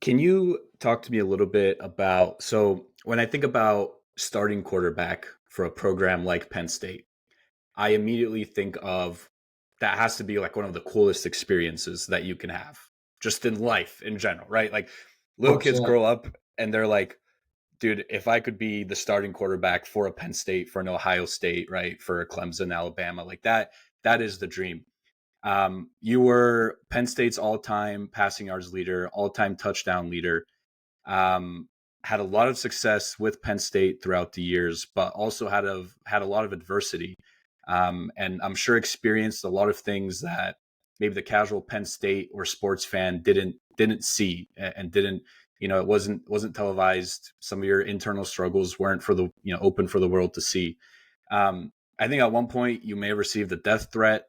Can you talk to me a little bit about so when I think about starting quarterback for a program like Penn State, I immediately think of that has to be like one of the coolest experiences that you can have just in life in general, right? Like Of little course, kids yeah. grow up and they're like, dude, if I could be the starting quarterback for a Penn State, for an Ohio State, right, for a Clemson, Alabama, like that is the dream. You were Penn State's all-time passing yards leader, all-time touchdown leader. Um, had a lot of success with Penn State throughout the years, but also had a lot of adversity, and I'm sure experienced a lot of things that maybe the casual Penn State or sports fan didn't see and didn't it wasn't televised. Some of your internal struggles weren't for the open for the world to see. I think at one point you may have received a death threat.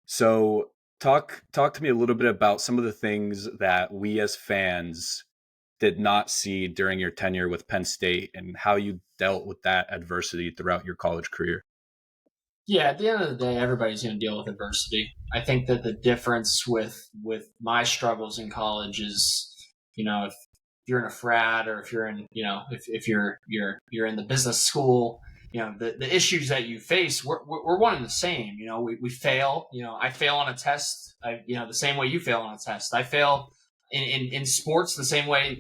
So talk to me a little bit about some of the things that we as fans did not see during your tenure with Penn State and how you dealt with that adversity throughout your college career. Yeah, at the end of the day, everybody's going to deal with adversity. I think that the difference with my struggles in college is, if you're in a frat or if you're in, if you're in the business school, the issues that you face, we're one and the same. We fail. I fail on a test. The same way you fail on a test. I fail in sports the same way.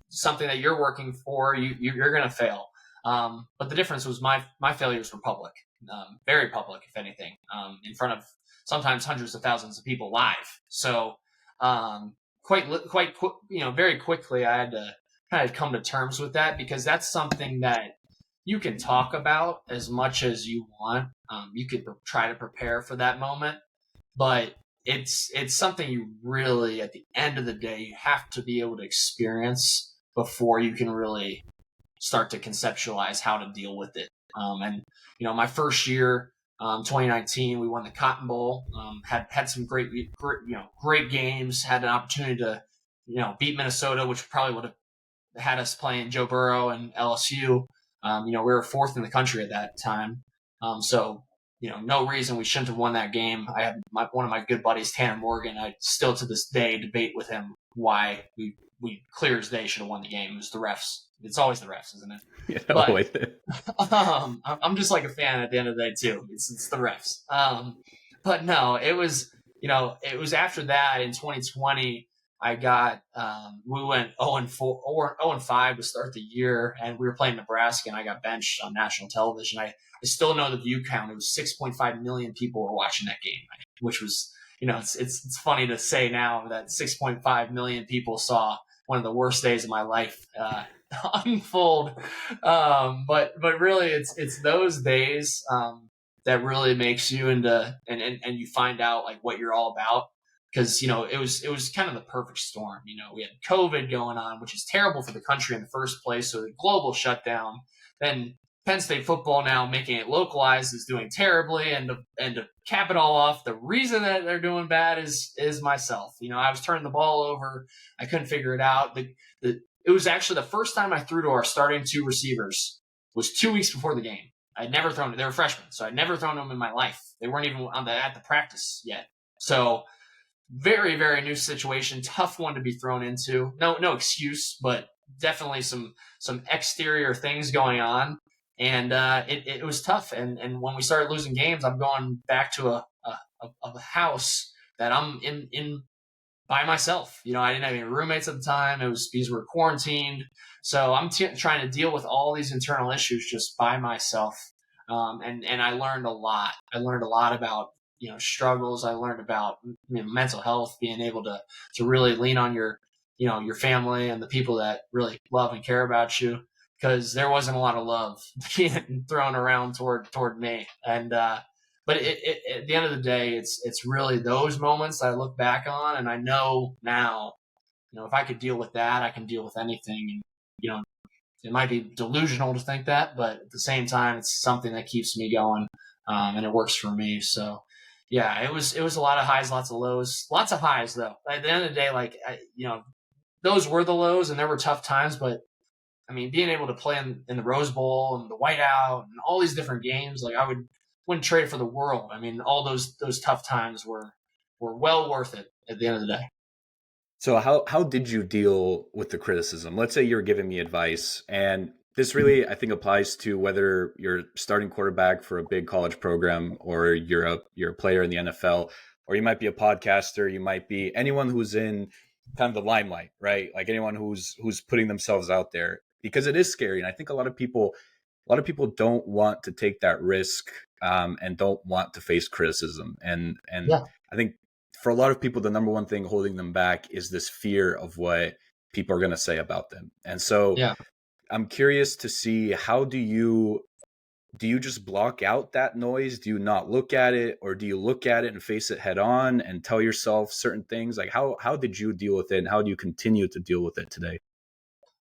Something that you're working for, you're going to fail. But the difference was my failures were public, very public, if anything, in front of sometimes hundreds of thousands of people live. So very quickly, I had to kind of come to terms with that because that's something that you can talk about as much as you want. You could try to prepare for that moment, but it's something you really, at the end of the day, you have to be able to experience before you can really start to conceptualize how to deal with it. And my first year, 2019, we won the Cotton Bowl. Had some great games. Had an opportunity to beat Minnesota, which probably would have had us playing Joe Burrow and LSU. We were fourth in the country at that time. So no reason we shouldn't have won that game. I had one of my good buddies, Tanner Morgan. I still to this day debate with him why we clear as day should have won the game. It was the refs. It's always the refs, isn't it? But Always. I'm just like a fan at the end of the day too. It's the refs. But no, it was after that in 2020. I got we went 0 and 4 or 0 and 5 to start the year, and we were playing Nebraska, and I got benched on national television. I still know the view count. It was 6.5 million people were watching that game, which was it's funny to say now that 6.5 million people saw one of the worst days of my life unfold. But really, it's those days that really makes you into and you find out like what you're all about because it was kind of the perfect storm. We had COVID going on, which is terrible for the country in the first place. So the global shutdown, then Penn State football now making it localized is doing terribly, and to cap it all off, the reason that they're doing bad is myself. I was turning the ball over, I couldn't figure it out. It was actually the first time I threw to our starting two receivers was 2 weeks before the game. I'd never thrown. They were freshmen, so I'd never thrown them in my life. They weren't even at the practice yet. So very, very new situation, tough one to be thrown into. No excuse, but definitely some exterior things going on, and it was tough. And when we started losing games, I'm going back to a house that I'm in by myself. I didn't have any roommates at the time. It was because we were quarantined. So I'm trying to deal with all these internal issues just by myself. And I learned a lot. I learned a lot about struggles. I learned about mental health, being able to really lean on your family and the people that really love and care about you. Because there wasn't a lot of love being thrown around toward me, and but at the end of the day, it's really those moments I look back on, and I know now, if I could deal with that, I can deal with anything. And it might be delusional to think that, but at the same time, it's something that keeps me going, and it works for me. So, yeah, it was a lot of highs, lots of lows, lots of highs though. At the end of the day, those were the lows, and there were tough times, but I mean, being able to play in the Rose Bowl and the Whiteout and all these different games, like wouldn't trade it for the world. I mean, all those tough times were well worth it at the end of the day. So how did you deal with the criticism? Let's say you're giving me advice, and this really I think applies to whether you're starting quarterback for a big college program or you're a player in the NFL, or you might be a podcaster, you might be anyone who's in kind of the limelight, right? Like anyone who's putting themselves out there, because it is scary, and I think a lot of people don't want to take that risk, and don't want to face criticism, and Yeah. I think for a lot of people, the number one thing holding them back is this fear of what people are going to say about them. And so Yeah. I'm curious to see, how do you just block out that noise? Do you not look at it, or do you look at it and face it head on and tell yourself certain things? Like how did you deal with it, and how do you continue to deal with it today?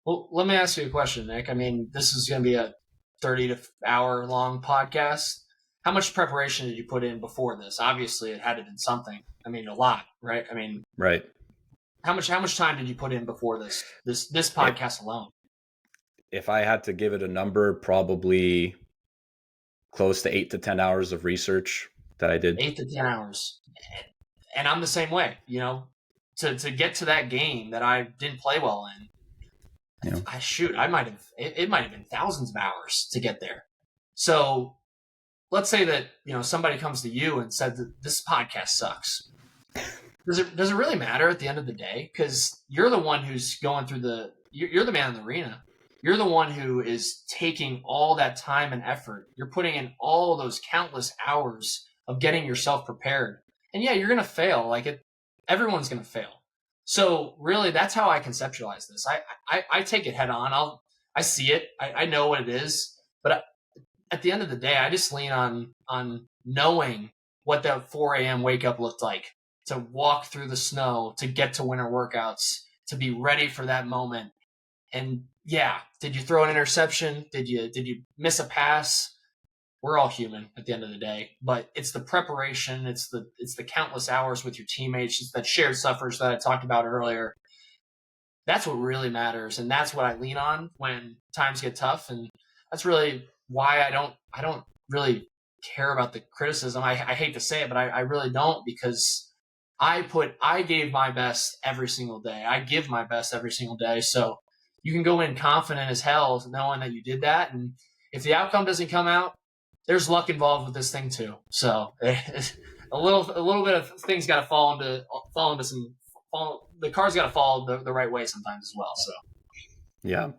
Well, let me ask you a question, Nick. I mean, this is going to be a 30 to hour long podcast. How much preparation did you put in before this? Obviously, it had to have been something. I mean, a lot, right? I mean, Right. how much time did you put in before this If, podcast alone? if I had to give it a number, probably close to 8 to 10 hours of research that I did. 8 to 10 hours. And I'm the same way, to get to that game that I didn't play well in. You know, I might have, it might have been thousands of hours to get there. So let's say that, somebody comes to you and said that this podcast sucks. Does it really matter at the end of the day? Because you're the one who's going through you're the man in the arena. You're the one who is taking all that time and effort. You're putting in all those countless hours of getting yourself prepared. And yeah, you're going to fail. Everyone's going to fail. So really, that's how I conceptualize this. I take it head on. I see it. I know what it is. But at the end of the day, I just lean on knowing what that 4 a.m. wake up looked like, to walk through the snow, to get to winter workouts, to be ready for that moment. And yeah, did you throw an interception? Did you miss a pass? We're all human at the end of the day, but it's the preparation, it's the countless hours with your teammates, it's that shared suffers that I talked about earlier. That's what really matters, and that's what I lean on when times get tough. And that's really why I don't really care about the criticism. I hate to say it, but I really don't, because I gave my best every single day. I give my best every single day. So you can go in confident as hell, knowing that you did that. And if the outcome doesn't come out, there's luck involved with this thing too. So a little bit of things got to fall into the cards got to fall the right way sometimes as well. So yeah.